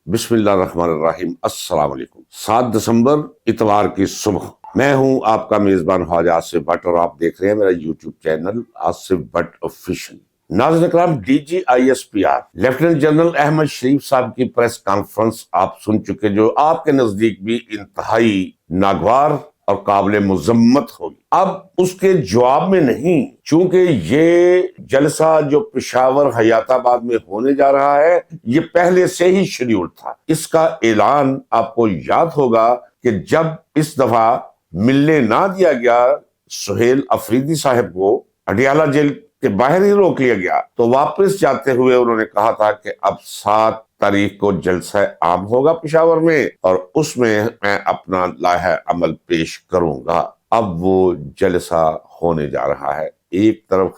بسم اللہ الرحمن الرحیم۔ السلام علیکم۔ 7 دسمبر اتوار کی صبح، میں ہوں آپ کا میزبان خواجہ آصف بٹ اور آپ دیکھ رہے ہیں میرا YouTube channel Asif Butt official. ناظرین اکرام، D G I S P R lieutenant general Ahmed Sharif صاحب کی پریس کانفرنس آپ سن چکے، جو آپ کے نزدیک بھی انتہائی ناگوار اور قابل مذمت ہوگی۔ اب اس کے جواب میں نہیں، چونکہ یہ جلسہ جو پشاور حیات آباد میں ہونے جا رہا ہے یہ پہلے سے ہی شیڈیول تھا۔ اس کا اعلان آپ کو یاد ہوگا کہ جب اس دفعہ ملنے نہ دیا گیا سہیل افریدی صاحب کو، اڈیالہ جیل کے باہر ہی روک لیا گیا، تو واپس جاتے ہوئے انہوں نے کہا تھا کہ اب 7 تاریخ کو جلسہ عام ہوگا پشاور میں اور اس میں میں اپنا لائحہ عمل پیش کروں گا۔ اب وہ جلسہ ہونے جا رہا ہے۔ ایک طرف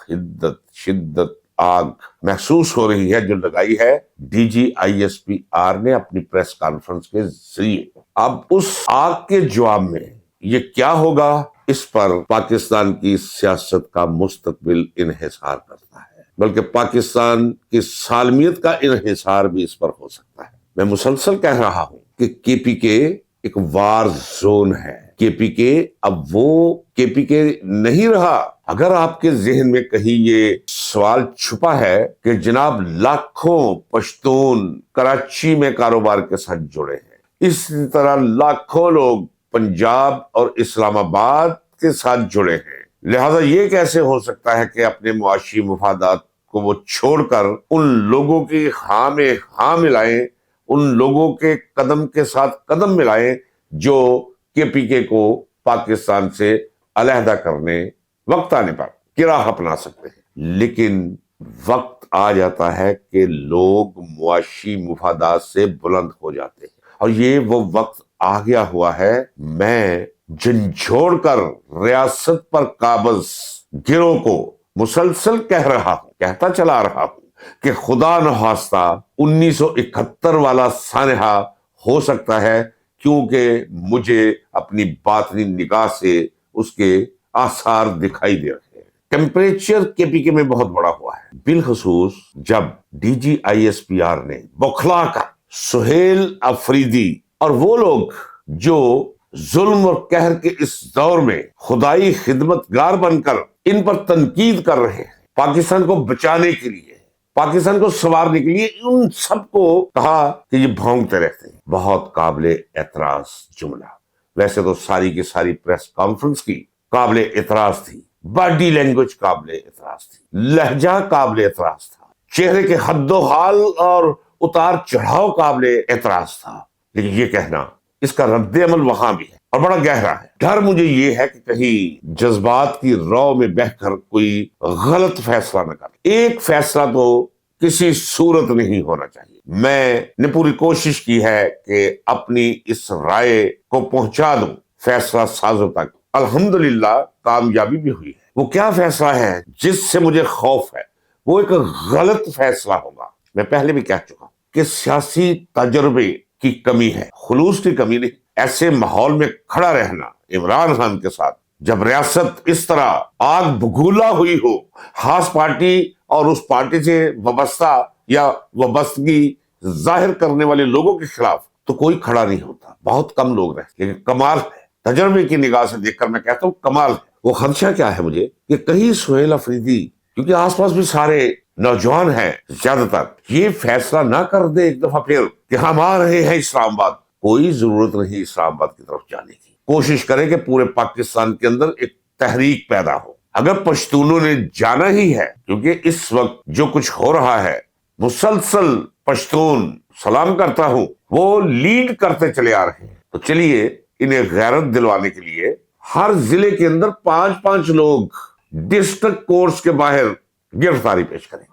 شدت آگ محسوس ہو رہی ہے جو لگائی ہے DG G I S P آر نے اپنی پریس کانفرنس کے ذریعے۔ اب اس آگ کے جواب میں یہ کیا ہوگا، اس پر پاکستان کی سیاست کا مستقبل انحصار کرتا ہے، بلکہ پاکستان کی سالمیت کا انحصار بھی اس پر ہو سکتا ہے۔ میں مسلسل کہہ رہا ہوں کہ کے پی کے ایک وار زون ہے۔ کے پی کے اب وہ کے پی کے نہیں رہا۔ اگر آپ کے ذہن میں کہیں یہ سوال چھپا ہے کہ جناب لاکھوں پشتون کراچی میں کاروبار کے ساتھ جڑے ہیں، اسی طرح لاکھوں لوگ پنجاب اور اسلام آباد کے ساتھ جڑے ہیں، لہذا یہ کیسے ہو سکتا ہے کہ اپنے معاشی مفادات کو وہ چھوڑ کر ان لوگوں کی ہاں میں ہاں ملائیں، ان لوگوں کے قدم کے ساتھ قدم ملائیں جو کے پی کے کو پاکستان سے علیحدہ کرنے وقت آنے پر کی راہ اپنا سکتے ہیں۔ لیکن وقت آ جاتا ہے کہ لوگ معاشی مفادات سے بلند ہو جاتے ہیں، اور یہ وہ وقت آ گیا ہوا ہے۔ میں جھنجھوڑ کر ریاست پر قابض گروہ کو مسلسل کہتا چلا رہا ہوں کہ خدا نخواستہ 1971 والا سانحہ ہو سکتا ہے، کیونکہ مجھے اپنی باطنی نگاہ سے اس کے آثار دکھائی دے رہے ہیں۔ ٹیمپریچر کے پی کے میں بہت بڑا ہوا ہے، بالخصوص جب DG G I S P آر نے بوکھلا کر سہیل افریدی اور وہ لوگ جو ظلم اور قہر کے اس دور میں خدائی خدمت گار بن کر ان پر تنقید کر رہے ہیں، پاکستان کو بچانے کے لیے، پاکستان کو سنوارنے کے لیے، ان سب کو کہا کہ یہ بھونکتے رہتے ہیں۔ بہت قابل اعتراض جملہ۔ ویسے تو ساری کی ساری پریس کانفرنس کی قابل اعتراض تھی، باڈی لینگویج قابل اعتراض تھی، لہجہ قابل اعتراض تھا، چہرے کے حد و حال اور اتار چڑھاؤ قابل اعتراض تھا، لیکن یہ کہنا اس کا رد عمل وہاں بھی ہے اور بڑا گہرا ہے۔ ڈر مجھے یہ ہے کہ کہیں جذبات کی رو میں بہہ کر کوئی غلط فیصلہ نہ کر۔ ایک فیصلہ تو کسی صورت نہیں ہونا چاہیے۔ میں نے پوری کوشش کی ہے کہ اپنی اس رائے کو پہنچا دوں فیصلہ سازوں تک، الحمدللہ کامیابی بھی ہوئی ہے۔ وہ کیا فیصلہ ہے جس سے مجھے خوف ہے؟ وہ ایک غلط فیصلہ ہوگا۔ میں پہلے بھی کہہ چکا ہوں کہ سیاسی تجربے کی کمی ہے، خلوص کی کمی نہیں۔ ایسے ماحول میں کھڑا رہنا عمران خان کے ساتھ، جب ریاست اس طرح آگ بگولا ہوئی ہو، خاص پارٹی اور اس پارٹی سے وابستہ یا وابستگی ظاہر کرنے والے لوگوں کے خلاف، تو کوئی کھڑا نہیں ہوتا، بہت کم لوگ رہتے، لیکن کمال ہے، تجربے کی نگاہ سے دیکھ کر میں کہتا ہوں کمال ہے۔ وہ خدشہ کیا ہے مجھے کہ کہیں سہیل افریدی، کیونکہ آس پاس بھی سارے نوجوان ہیں زیادہ تر، یہ فیصلہ نہ کر دے ایک دفعہ پھر کہ ہم آ رہے ہیں اسلام آباد۔ کوئی ضرورت نہیں اسلام آباد کی طرف جانے کی۔ کوشش کرے کہ پورے پاکستان کے اندر ایک تحریک پیدا ہو۔ اگر پشتونوں نے جانا ہی ہے، کیونکہ اس وقت جو کچھ ہو رہا ہے، مسلسل پشتون سلام کرتا ہوں وہ لیڈ کرتے چلے آ رہے ہیں، تو چلیے انہیں غیرت دلوانے کے لیے ہر ضلع کے اندر 5 لوگ ڈسٹرکٹ کورٹس کے باہر گرفتاری پیش کریں،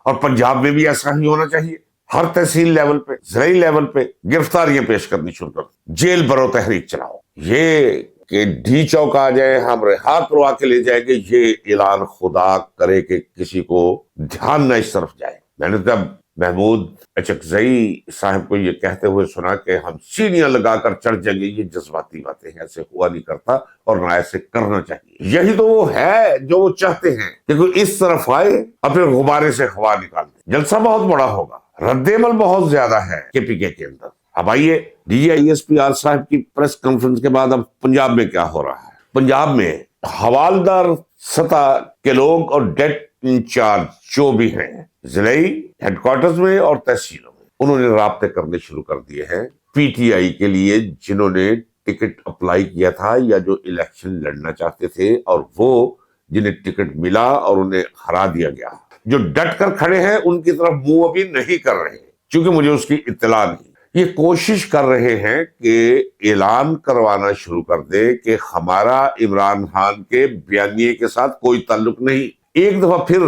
اور پنجاب میں بھی ایسا ہی ہونا چاہیے۔ ہر تحصیل لیول پہ، ضلعی لیول پہ گرفتاریاں پیش کرنی شروع کر، جیل برو تحریک چلاؤ۔ یہ کہ ڈی چوک آ جائے، ہم رہا کروا کے لے جائیں گے، یہ اعلان خدا کرے کہ کسی کو دھیان نہ اس طرف جائے۔ میں نے جب محمود اچکزئی صاحب کو یہ کہتے ہوئے سنا کہ ہم سیڑھیاں لگا کر چڑھ جائیں گے، یہ جذباتی باتیں ہیں، ایسے ہوا نہیں کرتا اور نہ ایسے کرنا چاہیے۔ یہی تو وہ ہے جو وہ چاہتے ہیں کہ کوئی اس طرف آئے اور پھر غبارے سے ہوا نکال دے۔ جلسہ بہت بڑا ہوگا، رد عمل بہت زیادہ ہے KPK کے اندر۔ اب آئیے DGISP صاحب کی پریس کانفرنس کے بعد اب پنجاب میں کیا ہو رہا ہے۔ پنجاب میں حوالدار سطح کے لوگ اور ڈیٹ انچارج جو بھی ہیں ضلعی ہیڈ کوارٹرز میں اور تحصیلوں میں، انہوں نے رابطے کرنے شروع کر دیے ہیں PTI کے لیے، جنہوں نے ٹکٹ اپلائی کیا تھا یا جو الیکشن لڑنا چاہتے تھے، اور وہ جنہیں ٹکٹ ملا اور انہیں ہرا دیا گیا۔ جو ڈٹ کر کھڑے ہیں ان کی طرف منہ ابھی نہیں کر رہے کیونکہ مجھے اس کی اطلاع نہیں۔ یہ کوشش کر رہے ہیں کہ اعلان کروانا شروع کر دے کہ ہمارا عمران خان کے بیانیے کے ساتھ کوئی تعلق نہیں۔ ایک دفعہ پھر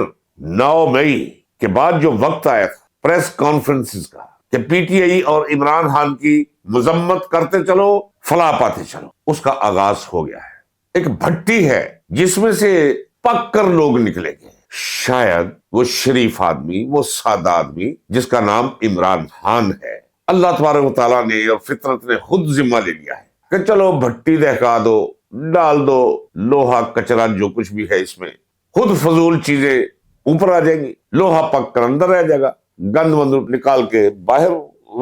9 مئی کے بعد جو وقت آیا تھا پریس کانفرنسز کا کہ PTI اور عمران خان کی مذمت کرتے چلو، فلاح پاتے چلو، اس کا آغاز ہو گیا ہے۔ ایک بھٹی ہے جس میں سے پک کر لوگ نکلیں گے، شاید وہ شریف آدمی، وہ سادہ آدمی جس کا نام عمران خان ہے۔ اللہ تبارک و تعالیٰ نے اور فطرت نے خود ذمہ لے لیا ہے کہ چلو بھٹی دہکا دو، ڈال دو لوہا کچرا جو کچھ بھی ہے اس میں، خود فضول چیزیں اوپر آ جائیں گی، لوہا پک کر اندر رہ جائے گا، گند وند نکال کے باہر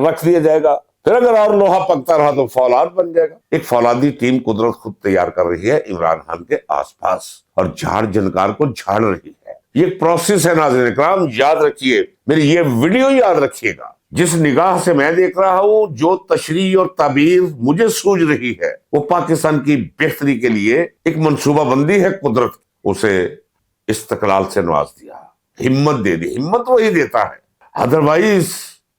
رکھ دیا جائے گا، پھر اگر اور لوہا پکتا رہا تو فولاد بن جائے گا۔ ایک فولادی ٹیم قدرت خود تیار کر رہی ہے عمران خان کے آس پاس اور جھاڑ جھنکار کو جھاڑ رہی ہے۔ یہ ایک پروسیس ہے ناظرین اکرام، یاد رکھیے، میری یہ ویڈیو یاد رکھیے گا۔ جس نگاہ سے میں دیکھ رہا ہوں، جو تشریح اور تعبیر مجھے سوج رہی ہے، وہ پاکستان کی بہتری کے لیے ایک منصوبہ بندی ہے قدرت۔ اسے استقلال سے نواز دیا، ہمت دے دی، ہمت وہی دیتا ہے، ادروائز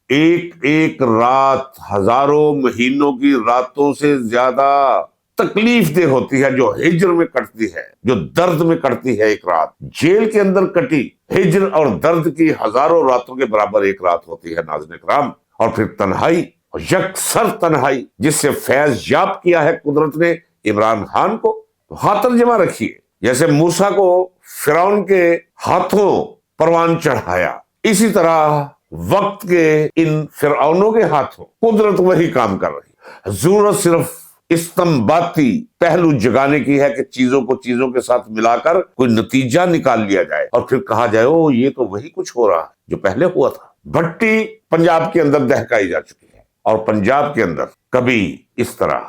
ایک ایک رات ہزاروں مہینوں کی راتوں سے زیادہ تکلیف دہ ہوتی ہے جو ہجر میں کٹتی ہے، جو درد میں کٹتی ہے۔ ایک رات جیل کے اندر کٹی ہجر اور درد کی ہزاروں راتوں کے برابر ایک رات ہوتی ہے ناظرین اکرام۔ اور پھر تنہائی، اور یکسر تنہائی جس سے فیض یاب کیا ہے قدرت نے عمران خان کو، خاطر جمع رکھیے۔ جیسے موسیٰ کو فرعون کے ہاتھوں پروان چڑھایا، اسی طرح وقت کے ان فرعونوں کے ہاتھوں قدرت وہی کام کر رہی۔ ضرورت صرف استنباطی پہلو جگانے کی ہے کہ چیزوں کو چیزوں کے ساتھ ملا کر کوئی نتیجہ نکال لیا جائے اور پھر کہا جائے او یہ تو وہی کچھ ہو رہا ہے جو پہلے ہوا تھا۔ بھٹی پنجاب کے اندر دہکائی جا چکی ہے، اور پنجاب کے اندر کبھی اس طرح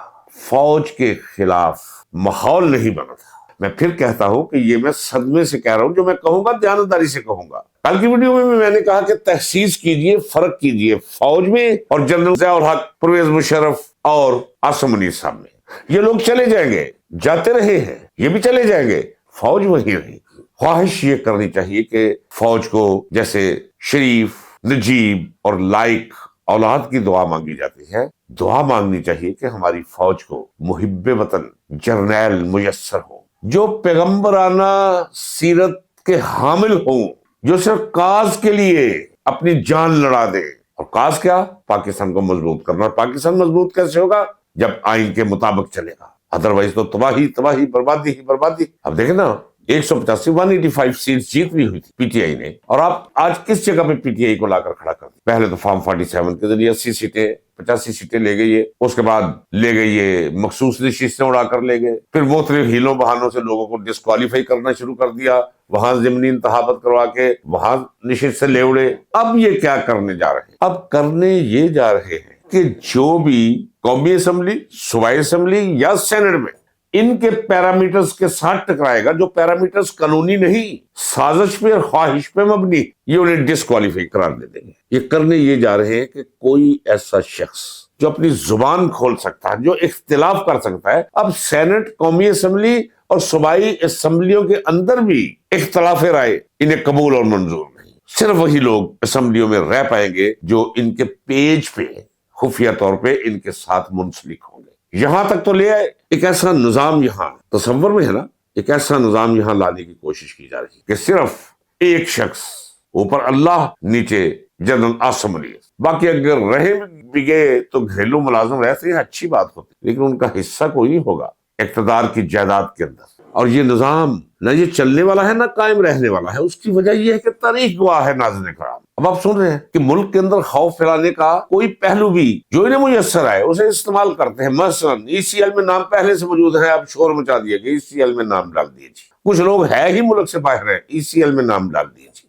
فوج کے خلاف ماحول نہیں بنا تھا۔ میں پھر کہتا ہوں کہ یہ میں صدمے سے کہہ رہا ہوں، جو میں کہوں گا دیانتداری سے کہوں گا۔ کل کی ویڈیو میں نے کہا کہ تحسیس کیجئے، فرق کیجئے فوج میں اور جنرل ضیاء الحق، پرویز مشرف اور عاصم منیر صاحب میں۔ یہ لوگ چلے جائیں گے، جاتے رہے ہیں، یہ بھی چلے جائیں گے، فوج وہی رہے گی۔ خواہش یہ کرنی چاہیے کہ فوج کو جیسے شریف، نجیب اور لائق اولاد کی دعا مانگی جاتی ہے، دعا مانگنی چاہیے کہ ہماری فوج کو محب وطن جرنیل میسر ہو، جو پیغمبرانہ سیرت کے حامل ہوں، جو صرف کاز کے لیے اپنی جان لڑا دے۔ اور کاز کیا؟ پاکستان کو مضبوط کرنا۔ اور پاکستان مضبوط کیسے ہوگا؟ جب آئین کے مطابق چلے گا، ادروائز تو تباہی تباہی، بربادی ہی بربادی۔ اب دیکھیں نا، 185 سیٹس جیت بھی ہوئی تھی PTI نے، اور آپ آج کس جگہ پہ PTI کو لا کر کھڑا کر دیں؟ پہلے تو فارم 47 کے ذریعے 80 سیٹیں 85 سیٹیں لے گئی ہے، اس کے بعد لے گئی یہ مخصوص نشستیں اڑا کر لے گئے، پھر مختلف ہیلوں بہانوں سے لوگوں کو ڈسکوالیفائی کرنا شروع کر دیا، وہاں ضمنی انتخابات کروا کے وہاں نشست سے لے اڑے۔ اب یہ کیا کرنے جا رہے ہیں؟ اب کرنے یہ جا رہے ہیں کہ جو بھی قومی اسمبلی، صوبائی اسمبلی یا سینٹ میں ان کے پیرامیٹرز کے ساتھ ٹکرائے گا، جو پیرامیٹرز قانونی نہیں، سازش پہ اور خواہش پہ مبنی، یہ انہیں ڈسکوالیفائی قرار دے دیں گے۔ یہ کرنے یہ جا رہے ہیں کہ کوئی ایسا شخص جو اپنی زبان کھول سکتا ہے، جو اختلاف کر سکتا ہے، اب سینٹ، قومی اسمبلی اور صوبائی اسمبلیوں کے اندر بھی اختلاف رائے انہیں قبول اور منظور نہیں۔ صرف وہی لوگ اسمبلیوں میں رہ پائیں گے جو ان کے پیج پہ خفیہ طور پہ ان کے ساتھ منسلک ہوں گے۔ یہاں تک تو لے آئے، ایک ایسا نظام یہاں تصور میں ہے نا، ایک ایسا نظام یہاں لانے کی کوشش کی جا رہی ہے کہ صرف ایک شخص، اوپر اللہ، نیچے جنرل عاصم منیر، باقی اگر رہے بھی گئے تو گھریلو ملازم رہتے ہیں، اچھی بات ہوتی، لیکن ان کا حصہ کوئی نہیں ہوگا اقتدار کی جائیداد کے اندر۔ اور یہ نظام نہ یہ چلنے والا ہے نہ قائم رہنے والا ہے۔ اس کی وجہ یہ ہے کہ تاریخ گواہ ہے ناظرین اکرام۔ اب آپ سن رہے ہیں کہ ملک کے اندر خوف پھیلانے کا کوئی پہلو بھی جو انہیں میسر آئے اسے استعمال کرتے ہیں۔ مثلا ECL میں نام پہلے سے موجود ہے، اب شور مچا دیا کہ ECL میں نام ڈال دیے جی۔ کچھ لوگ ہے ہی ملک سے باہر ہیں، ECL میں نام ڈال دیے جی۔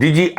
DG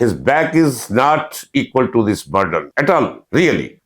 His back is not equal to this burden at all, really।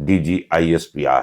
DG ISPR